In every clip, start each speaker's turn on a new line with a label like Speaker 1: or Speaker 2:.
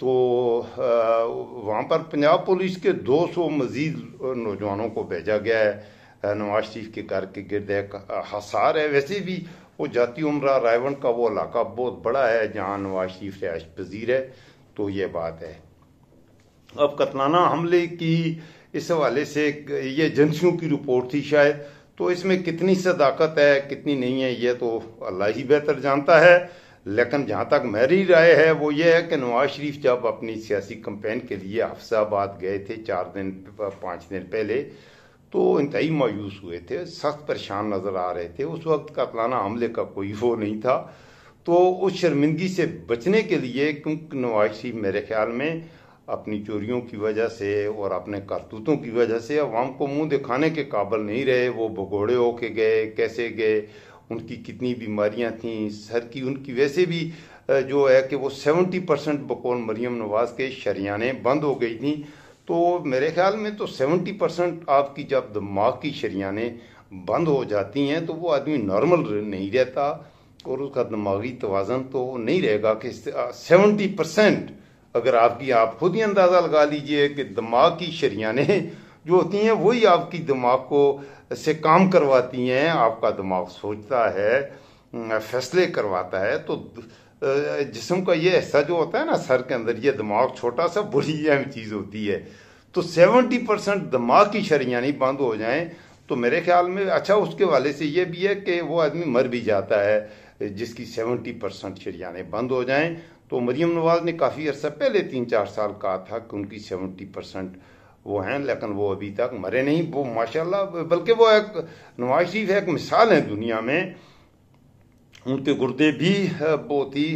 Speaker 1: تو وہاں پر پنجاب پولیس کے 200 مزید نوجوانوں کو بھیجا گیا ہے۔ نواز شریف کے گھر کے گرد ایک حصار ہے۔ ویسے بھی وہ جاتی عمرہ رائے ونڈ کا وہ علاقہ بہت بڑا ہے جہاں نواز شریف رہائش پذیر ہے، تو یہ بات ہے۔ اب قتلانہ حملے کی اس حوالے سے یہ ایجنسیوں کی رپورٹ تھی شاید، تو اس میں کتنی صداقت ہے کتنی نہیں ہے یہ تو اللہ ہی بہتر جانتا ہے، لیکن جہاں تک میری رائے ہے وہ یہ ہے کہ نواز شریف جب اپنی سیاسی کمپین کے لیے حفظ آباد گئے تھے 5 دن پہلے، تو انتہائی مایوس ہوئے تھے، سخت پریشان نظر آ رہے تھے۔ اس وقت قتلانہ حملے کا کوئی وہ نہیں تھا، تو اس شرمندگی سے بچنے کے لیے، کیونکہ نواز شریف میرے خیال میں اپنی چوریوں کی وجہ سے اور اپنے کرتوتوں کی وجہ سے عوام کو منہ دکھانے کے قابل نہیں رہے۔ وہ بھگوڑے ہو کے گئے، کیسے گئے، ان کی کتنی بیماریاں تھیں سر کی، ان کی ویسے بھی جو ہے کہ وہ 70% بقول مریم نواز کے شریانیں بند ہو گئی تھیں، تو میرے خیال میں تو 70% آپ کی جب دماغ کی شریانیں بند ہو جاتی ہیں تو وہ آدمی نارمل نہیں رہتا، اور اس کا دماغی توازن تو نہیں رہے گا کہ 70%، اگر آپ خود ہی اندازہ لگا لیجئے کہ دماغ کی شریانیں جو ہوتی ہیں وہی آپ کی دماغ کو سے کام کرواتی ہیں، آپ کا دماغ سوچتا ہے، فیصلے کرواتا ہے، تو جسم کا یہ حصہ جو ہوتا ہے نا سر کے اندر، یہ دماغ چھوٹا سا بڑی اہم چیز ہوتی ہے، تو 70% دماغ کی شریانیں بند ہو جائیں تو میرے خیال میں اچھا، اس کے والے سے یہ بھی ہے کہ وہ آدمی مر بھی جاتا ہے جس کی 70% شریانیں بند ہو جائیں۔ تو مریم نواز نے کافی عرصہ پہلے 3-4 سال کہا تھا کہ ان کی 70% وہ ہیں، لیکن وہ ابھی تک مرے نہیں، وہ ماشاءاللہ، بلکہ وہ ایک نواز شریف ایک مثال ہے دنیا میں، ان کے گردے بھی بہت ہی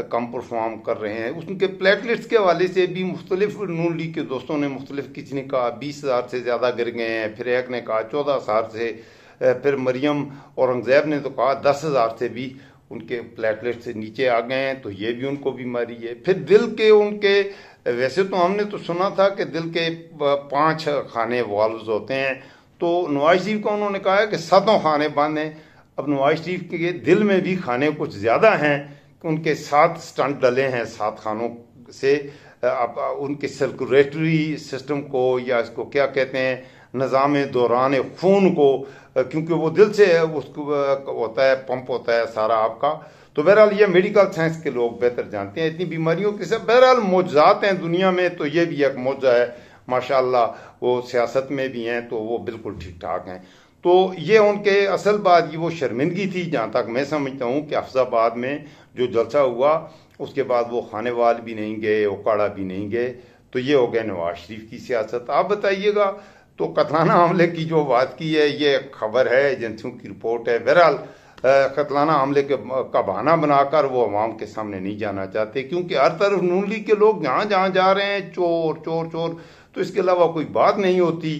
Speaker 1: کم پرفارم کر رہے ہیں۔ ان کے پلیٹلیٹس کے حوالے سے بھی مختلف نون لیگ کے دوستوں نے مختلف، کسی نے کہا 20,000 سے زیادہ گر گئے ہیں، پھر ایک نے کہا 14,000 سے، پھر مریم اورنگزیب نے تو کہا 10,000 سے بھی ان کے پلیٹلیٹ سے نیچے آ گئے ہیں، تو یہ بھی ان کو بیماری ہے۔ پھر دل کے ان کے، ویسے تو ہم نے تو سنا تھا کہ دل کے 5 خانے والوز ہوتے ہیں، تو نواز شریف کو انہوں نے کہا ہے کہ 7 خانے بند ہیں۔ اب نواز شریف کے دل میں بھی خانے کچھ زیادہ ہیں کہ ان کے 7 سٹنٹ ڈلے ہیں 7 خانوں سے، اب ان کے سرکولیٹری سسٹم کو، یا اس کو کیا کہتے ہیں، نظام دوران خون کو، کیونکہ وہ دل سے اس کو ہوتا ہے، پمپ ہوتا ہے سارا آپ کا، تو بہرحال یہ میڈیکل سائنس کے لوگ بہتر جانتے ہیں اتنی بیماریوں کے ساتھ۔ بہرحال معجزات ہیں دنیا میں، تو یہ بھی ایک معجزہ ہے ماشاءاللہ، وہ سیاست میں بھی ہیں تو وہ بالکل ٹھیک ٹھاک ہیں۔ تو یہ ان کے اصل بات یہ وہ شرمندگی تھی، جہاں تک میں سمجھتا ہوں کہ حفظ آباد میں جو جلسہ ہوا اس کے بعد وہ خانے وال بھی نہیں گئے، اوکاڑا بھی نہیں گئے، تو یہ ہو گیا نواز شریف کی سیاست۔ آپ بتائیے گا۔ تو قتلانہ حملے کی جو بات کی ہے، یہ خبر ہے، ایجنسیوں کی رپورٹ ہے۔ بہرحال قتلانہ حملے کا بہانہ بنا کر وہ عوام کے سامنے نہیں جانا چاہتے، کیونکہ ہر طرف نون لیگ کے لوگ جہاں جہاں جا رہے ہیں چور چور چور، تو اس کے علاوہ کوئی بات نہیں ہوتی،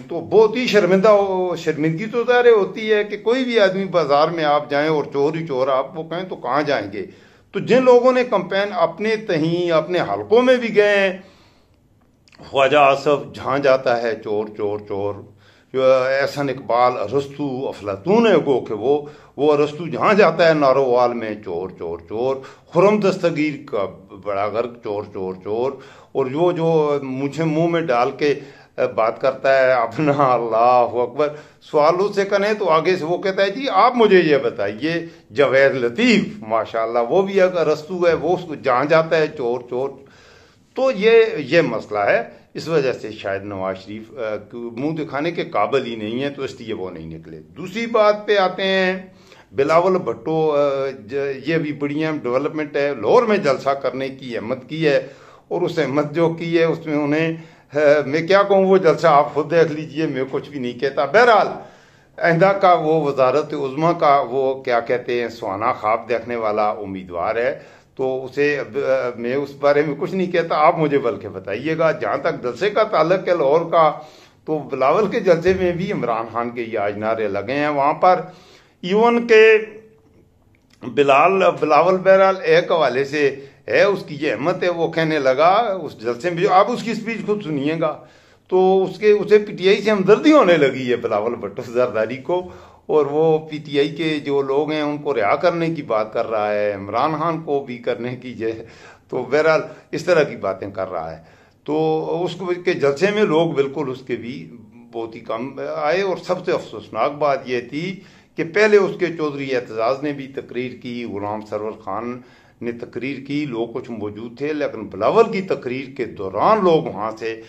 Speaker 1: تو بہت ہی شرمندگی تو ظاہر ہوتی ہے کہ کوئی بھی آدمی بازار میں آپ جائیں اور چور ہی چور آپ وہ کہیں تو کہاں جائیں گے۔ تو جن لوگوں نے کمپین اپنے تہیں اپنے حلقوں میں بھی گئے ہیں، خواجہ آصف جہاں جاتا ہے چور چور چور، احسن اقبال، ارسطو، افلاطون ہے گو کہ وہ ارسطو جہاں جاتا ہے نارووال میں چور چور چور، خرم دستگیر کا بڑا غرق چور چور چور، اور جو مجھے منہ میں ڈال کے بات کرتا ہے اپنا اللہ اکبر، سوالوں سے کریں تو آگے سے وہ کہتا ہے جی آپ مجھے یہ بتائیے، جوید لطیف ماشاءاللہ وہ بھی اگر ارسطو ہے، وہ جہاں جاتا ہے چور چور۔ تو یہ مسئلہ ہے، اس وجہ سے شاید نواز شریف منہ دکھانے کے قابل ہی نہیں ہے، تو اس لیے وہ نہیں نکلے۔ دوسری بات پہ آتے ہیں، بلاول بھٹو، یہ بھی بڑی اہم ڈیولپمنٹ ہے، لاہور میں جلسہ کرنے کی ہمت کی ہے، اور اس ہمت جو کی ہے اس میں انہیں، میں کیا کہوں، وہ جلسہ آپ خود دیکھ لیجئے، میں کچھ بھی نہیں کہتا۔ بہرحال آئندہ کا وہ وزارت عظمیٰ کا وہ کیا کہتے ہیں سوانا خواب دیکھنے والا امیدوار ہے، تو اسے میں اس بارے میں کچھ نہیں کہتا، آپ مجھے بلکہ بتائیے گا۔ جہاں تک جلسے کا تعلق ہے لاہور کا، تو بلاول کے جلسے میں بھی عمران خان کے یہ آج نعرے لگے ہیں وہاں پر، ایون کہ بلاول بہرحال ایک حوالے سے ہے، اس کی یہ ہمت ہے، وہ کہنے لگا اس جلسے میں، آپ اس کی سپیچ خود سنیے گا، تو اسے پی ٹی آئی سے ہمدردی ہونے لگی ہے بلاول بھٹو زرداری کو، اور وہ پی ٹی آئی کے جو لوگ ہیں ان کو رہا کرنے کی بات کر رہا ہے، عمران خان کو بھی کرنے کی تو بہرحال اس طرح کی باتیں کر رہا ہے. تو اس کے جلسے میں لوگ بالکل اس کے بھی بہت ہی کم آئے. اور سب سے افسوسناک بات یہ تھی کہ پہلے اس کے چودھری اعتزاز نے بھی تقریر کی, غلام سرور خان نے تقریر کی, لوگ کچھ موجود تھے, لیکن بلاول کی تقریر کے دوران لوگ وہاں سے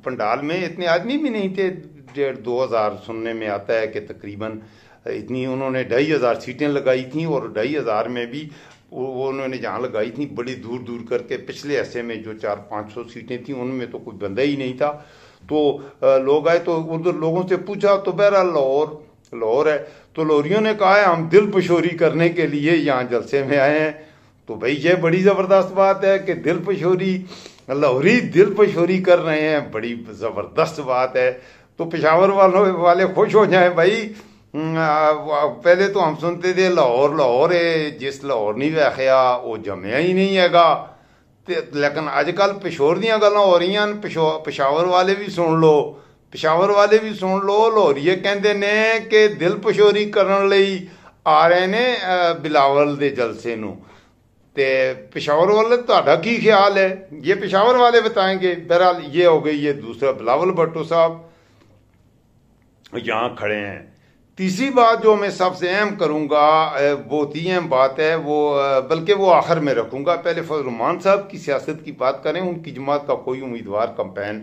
Speaker 1: پنڈال میں اتنے آدمی بھی نہیں تھے, 1,500-2,000 سننے میں آتا ہے کہ تقریباً اتنی انہوں نے 2,500 سیٹیں لگائی تھیں. اور 2,500 میں بھی وہ انہوں نے جہاں لگائی تھیں بڑی دور دور کر کے, پچھلے حصے میں جو 400-500 سیٹیں تھیں ان میں تو کوئی بندہ ہی نہیں تھا. تو لوگ آئے تو ادھر لوگوں سے پوچھا تو بہرحال لاہور ہے, تو لاہوریوں نے کہا ہے ہم دل پشوری کرنے کے لیے یہاں جلسے میں آئے ہیں. تو بھائی یہ بڑی زبردست بات ہے کہ دل پشوری, لاہوری دل پشوری کر رہے ہیں, بڑی زبردست بات ہے. تو پشاور والے خوش ہو جائیں بھائی. پہلے تو ہم سنتے تھے لاہور ہے, جس لاہور نہیں ویخیا وہ جمیا ہی نہیں ہے گا. لیکن اج کل پشور دیاں گلاں ہو رہی ہیں, پشاور والے بھی سن لو, لاہوریے کہندے نے کہ دل پشوری کرن لئی آ رہے نے بلاول دے جلسے نو. تے پشاور والے تہاڈا کی خیال ہے, یہ پشاور والے بتائیں گے. بہرحال یہ ہو گئی یہ دوسرا. بلاول بھٹو صاحب یہاں کھڑے ہیں. تیسری بات جو میں سب سے اہم کروں گا, بہت ہی اہم بات ہے, وہ بلکہ وہ آخر میں رکھوں گا. پہلے فضل الرحمان صاحب کی سیاست کی بات کریں. ان کی جماعت کا کوئی امیدوار کمپین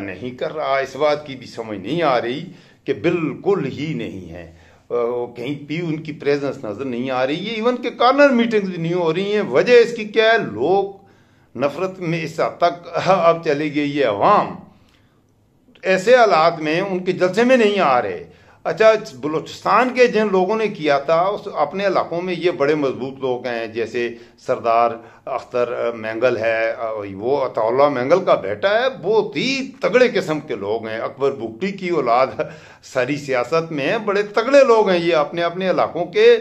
Speaker 1: نہیں کر رہا. اس بات کی بھی سمجھ نہیں آ رہی کہ بالکل ہی نہیں ہے, کہیں بھی ان کی پریزنس نظر نہیں آ رہی ہے. ایون کہ کارنر میٹنگز بھی نہیں ہو رہی ہیں. وجہ اس کی کیا ہے؟ لوگ نفرت میں اس حد تک اب چلی گئی ہے. عوام ایسے حالات میں ان کے جلسے میں نہیں آ رہے. اچھا, بلوچستان کے جن لوگوں نے کیا تھا اپنے علاقوں میں یہ بڑے مضبوط لوگ ہیں, جیسے سردار اختر مینگل ہے, وہ عطا اللہ مینگل کا بیٹا ہے, بہت ہی تگڑے قسم کے لوگ ہیں. اکبر بگٹی کی اولاد ساری سیاست میں ہیں, بڑے تگڑے لوگ ہیں یہ اپنے اپنے علاقوں کے.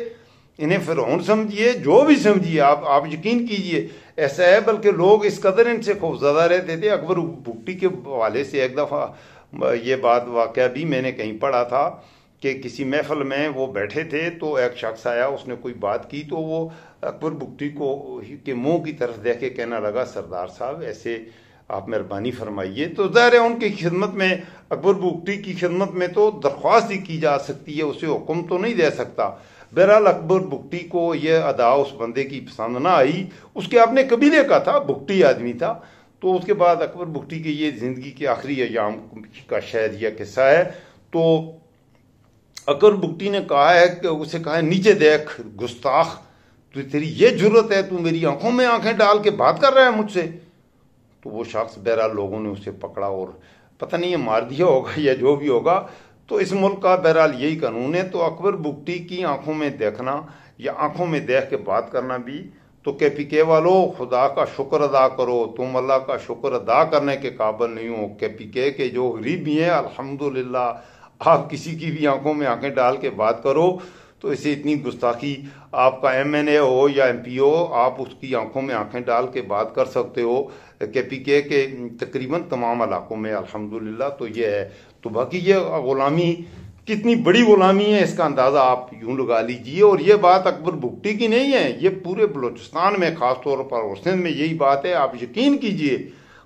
Speaker 1: انہیں فرعون سمجھیے, جو بھی سمجھیے, آپ یقین کیجئے ایسا ہے. بلکہ لوگ اس قدر ان سے خوفزدہ رہتے تھے. اکبر بگٹی کے حوالے سے ایک دفعہ یہ بات واقعہ بھی میں نے کہیں پڑھا تھا کہ کسی محفل میں وہ بیٹھے تھے تو ایک شخص آیا, اس نے کوئی بات کی تو وہ اکبر بگٹی کو کے منہ کی طرف دیکھ کے کہنا لگا سردار صاحب ایسے آپ مہربانی فرمائیے. تو ظاہر ہے ان کی خدمت میں, اکبر بگٹی کی خدمت میں تو درخواست ہی کی جا سکتی ہے, اسے حکم تو نہیں دے سکتا. بہرحال اکبر بگٹی کو یہ ادا اس بندے کی پسند نہ آئی. اس کے اپنے قبیلے کا تھا, بگٹی آدمی تھا. تو اس کے بعد اکبر بگٹی کے یہ زندگی کے آخری ایام کا شاید یہ قصہ ہے. تو اکبر بگٹی نے کہا ہے کہ اسے کہا ہے نیچے دیکھ گستاخ, تو تیری یہ جرت ہے, تو میری آنکھوں میں آنکھیں ڈال کے بات کر رہا ہے مجھ سے. تو وہ شخص بہرحال لوگوں نے اسے پکڑا اور پتہ نہیں یہ مار دیا ہوگا یا جو بھی ہوگا. تو اس ملک کا بہرحال یہی قانون ہے. تو اکبر بگٹی کی آنکھوں میں دیکھنا یا آنکھوں میں دیکھ کے بات کرنا بھی, تو کے پی کے والوں خدا کا شکر ادا کرو, تم اللہ کا شکر ادا کرنے کے قابل نہیں ہو. کے پی کے جو غریبی ہیں الحمدللہ, آپ کسی کی بھی آنکھوں میں آنکھیں ڈال کے بات کرو تو اسے اتنی گستاخی, آپ کا ایم این اے ہو یا ایم پی ہو, آپ اس کی آنکھوں میں آنکھیں ڈال کے بات کر سکتے ہو. کے پی کے تقریباً تمام علاقوں میں الحمدللہ. تو یہ ہے. تو باقی یہ غلامی کتنی بڑی غلامی ہے اس کا اندازہ آپ یوں لگا لیجئے. اور یہ بات اکبر بگٹی کی نہیں ہے, یہ پورے بلوچستان میں خاص طور پر اور سندھ میں یہی بات ہے. آپ یقین کیجئے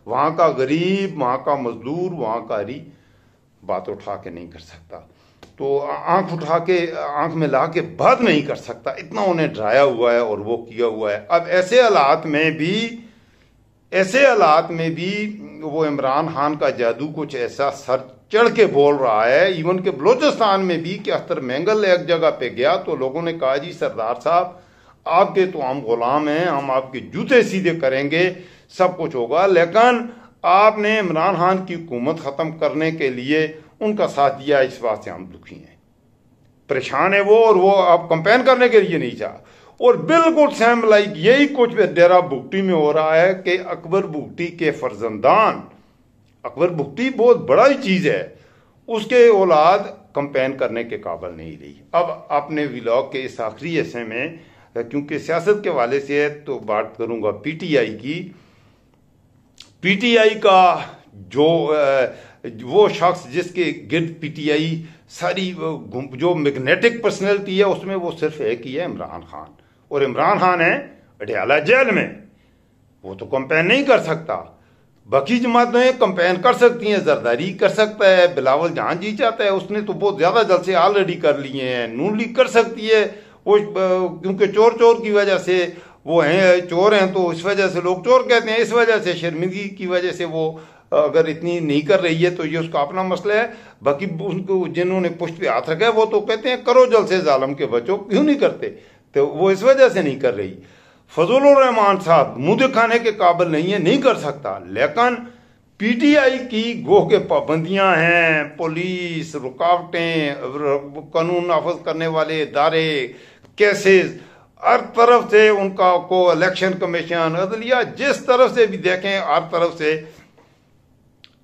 Speaker 1: وہاں کا غریب, وہاں کا مزدور, وہاں کا عری بات اٹھا کے نہیں کر سکتا. تو آنکھ اٹھا کے آنکھ میں لا کے بات نہیں کر سکتا, اتنا انہیں ڈرایا ہوا ہے اور وہ کیا ہوا ہے. اب ایسے حالات میں بھی وہ عمران خان کا جادو کچھ ایسا سر چڑھ کے بول رہا ہے. ایون کہ بلوچستان میں بھی کہ اختر مینگل ایک جگہ پہ گیا تو لوگوں نے کہا جی سردار صاحب آپ کے تو ہم غلام ہیں, ہم آپ کے جوتے سیدھے کریں گے, سب کچھ ہوگا, لیکن آپ نے عمران خان کی حکومت ختم کرنے کے لیے ان کا ساتھ دیا, اس بات سے ہم دکھی ہیں, پریشان ہے وہ, اور وہ آپ کمپین کرنے کے لیے نہیں چاہ. اور بالکل سیم لائک یہی کچھ ڈیرہ بگٹی میں ہو رہا ہے کہ اکبر بگٹی کے فرزندان, اکبر بگٹی بہت بڑا ہی چیز ہے, اس کے اولاد کمپین کرنے کے قابل نہیں رہی. اب اپنے ولاگ کے اس آخری حصے میں کیونکہ سیاست کے حوالے سے ہے تو بات کروں گا پی ٹی آئی کی. پی ٹی آئی کا جو وہ شخص جس کے گرد پی ٹی آئی ساری جو میگنیٹک پرسنالٹی ہے اس میں وہ صرف ایک ہی ہے, عمران خان. اور عمران خان ہے اڈیالہ جیل میں. وہ تو کمپین نہیں کر سکتا. باقی جماعتیں کمپین کر سکتی ہیں, زرداری کر سکتا ہے, بلاول جہاں جی چاہتا ہے, اس نے تو بہت زیادہ جلسے آلریڈی کر لیے ہیں. نون لیگ کر سکتی ہے, وہ کیونکہ چور کی وجہ سے وہ ہیں, چور ہیں تو اس وجہ سے لوگ چور کہتے ہیں, اس وجہ سے شرمندگی کی وجہ سے وہ اگر اتنی نہیں کر رہی ہے تو یہ اس کا اپنا مسئلہ ہے. باقی ان کو جنہوں نے پشت پہ ہاتھ رکھا ہے وہ تو کہتے ہیں کرو جلسے ظالم کے بچوں, کیوں نہیں کرتے, تو وہ اس وجہ سے نہیں کر رہی. فضل الرحمان صاحب منہ دکھانے کے قابل نہیں ہے, نہیں کر سکتا, لیکن پی ٹی آئی کی گوہ کے پابندیاں ہیں, پولیس, رکاوٹیں, قانون نافذ کرنے والے ادارے, کیسز, ہر طرف سے ان کا کو الیکشن کمیشن, عدلیہ, جس طرف سے بھی دیکھیں ہر طرف سے.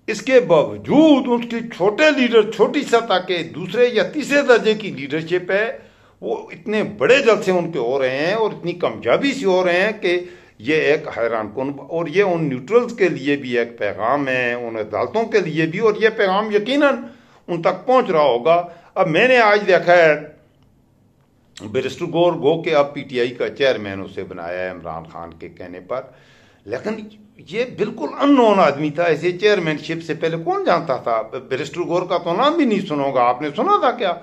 Speaker 1: اس کے باوجود ان کی چھوٹے لیڈر, چھوٹی سطح کے دوسرے یا تیسرے درجے کی لیڈرشپ ہے, وہ اتنے بڑے جلسے ان کے ہو رہے ہیں اور اتنی کامیابی سے ہو رہے ہیں کہ یہ ایک حیران کن, اور یہ ان نیوٹرلز کے لیے بھی ایک پیغام ہے, ان عدالتوں کے لیے بھی, اور یہ پیغام یقیناً ان تک پہنچ رہا ہوگا. اب میں نے آج دیکھا ہے بیرسٹر گو کہ اب پی ٹی آئی کا چیئرمین اسے بنایا ہے عمران خان کے کہنے پر, لیکن یہ بالکل ان نون آدمی تھا. ایسے چیئرمین شپ سے پہلے کون جانتا تھا؟ بیرسٹر گور کا تو نام بھی نہیں سنا ہوگا, آپ نے سنا تھا کیا؟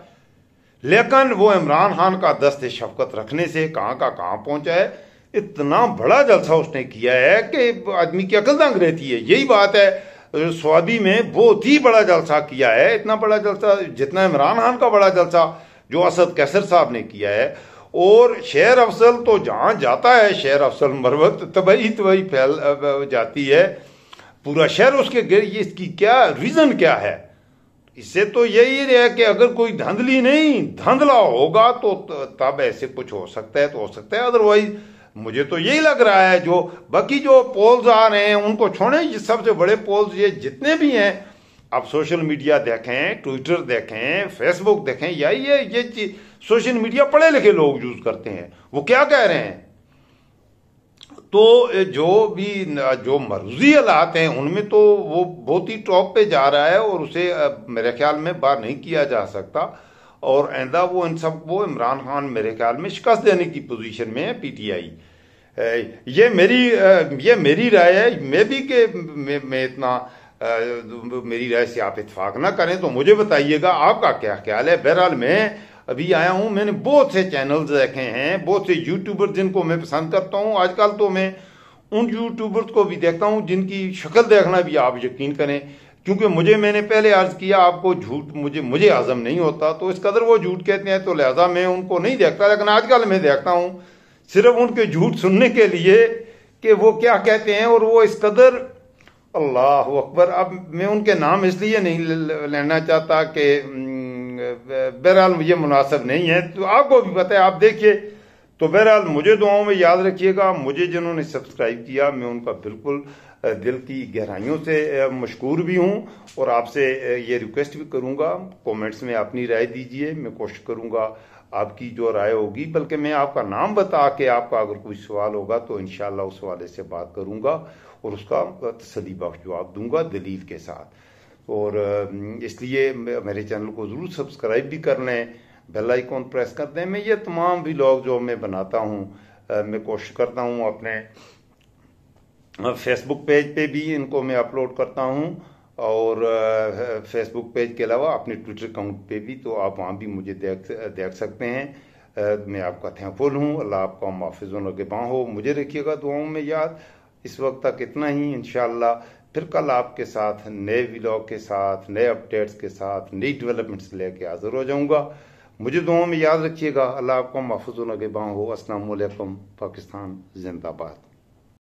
Speaker 1: لیکن وہ عمران خان کا دست شفقت رکھنے سے کہاں کا کہاں پہنچا ہے. اتنا بڑا جلسہ اس نے کیا ہے کہ آدمی کی عقل دنگ رہتی ہے. یہی بات ہے, سوابی میں بہت ہی بڑا جلسہ کیا ہے, اتنا بڑا جلسہ جتنا عمران خان کا بڑا جلسہ جو اسد کیسر صاحب نے کیا ہے. اور شہر افضل تو جہاں جاتا ہے, شہر افضل مروت تباہی پھیل جاتی ہے, پورا شہر اس کے گرد. اس کی کیا ریزن کیا ہے؟ اس سے تو یہی ہے کہ اگر کوئی دھندلی نہیں دھندلا ہوگا تو تب ایسے کچھ ہو سکتا ہے, تو ہو سکتا ہے, ادروائز مجھے تو یہی لگ رہا ہے. جو باقی جو پولز آ رہے ہیں ان کو چھوڑیں, یہ سب سے بڑے پولز یہ جتنے بھی ہیں, آپ سوشل میڈیا دیکھیں, ٹویٹر دیکھیں, فیس بک دیکھیں, یا یہ سوشل میڈیا پڑھے لکھے لوگ یوز کرتے ہیں, وہ کیا کہہ رہے ہیں. تو جو مرضی حالات ہیں ان میں تو وہ بہت ہی ٹاپ پہ جا رہا ہے, اور اسے میرے خیال میں باہر نہیں کیا جا سکتا. اور آئندہ وہ عمران خان میرے خیال میں شکست دینے کی پوزیشن میں ہے پی ٹی آئی. یہ میری رائے ہے. میں بھی کہ میں اتنا میری رائے سے آپ اتفاق نہ کریں تو مجھے بتائیے گا آپ کا کیا خیال ہے. بہرحال میں ابھی آیا ہوں, میں نے بہت سے چینلز دیکھے ہیں, بہت سے یوٹیوبر جن کو میں پسند کرتا ہوں. آج کل تو میں ان یوٹیوبرز کو بھی دیکھتا ہوں جن کی شکل دیکھنا بھی آپ یقین کریں, کیونکہ میں نے پہلے عرض کیا آپ کو, جھوٹ مجھے ہضم نہیں ہوتا, تو اس قدر وہ جھوٹ کہتے ہیں تو لہذا میں ان کو نہیں دیکھتا. لیکن آج کل میں دیکھتا ہوں صرف ان کے جھوٹ سننے کے لیے کہ وہ کیا کہتے ہیں, اور وہ اس قدر, اللہ اکبر. اب میں ان کے نام اس لیے نہیں لینا چاہتا کہ بہرحال مجھے مناسب نہیں ہے, تو آپ کو بھی پتہ ہے, آپ دیکھیے. تو بہرحال مجھے دعاؤں میں یاد رکھیے گا. مجھے جنہوں نے سبسکرائب کیا میں ان کا بالکل دل کی گہرائیوں سے مشکور بھی ہوں, اور آپ سے یہ ریکویسٹ بھی کروں گا کومنٹس میں اپنی رائے دیجئے. میں کوشش کروں گا آپ کی جو رائے ہوگی, بلکہ میں آپ کا نام بتا کے آپ کا اگر کوئی سوال ہوگا تو انشاءاللہ اس حوالے سے بات کروں گا اور اس کا تسلی بخش جواب دوں گا دلیل کے ساتھ. اور اس لیے میرے چینل کو ضرور سبسکرائب بھی کر لیں, بیل آئیکن پریس کر دیں. میں یہ تمام ولاگ جو میں بناتا ہوں میں کوشش کرتا ہوں اپنے فیس بک پیج پہ بھی ان کو میں اپلوڈ کرتا ہوں, اور فیس بک پیج کے علاوہ اپنے ٹویٹر اکاؤنٹ پہ بھی, تو آپ وہاں بھی مجھے دیکھ سکتے ہیں. میں آپ کا تھینکفل ہوں. اللہ آپ کا محافظ و نگہباں ہو. مجھے رکھیے گا دعاؤں میں یاد. اس وقت تک اتنا ہی. انشاءاللہ پھر کل آپ کے ساتھ نئے ولاگ کے ساتھ, نئے اپڈیٹس کے ساتھ, نئی ڈیولپمنٹس لے کے حاضر ہو جاؤں گا. مجھے دعاؤں میں یاد رکھیے گا. اللہ آپ کا محفوظ و نگہباں ہو. السلام علیکم. پاکستان زندہ باد.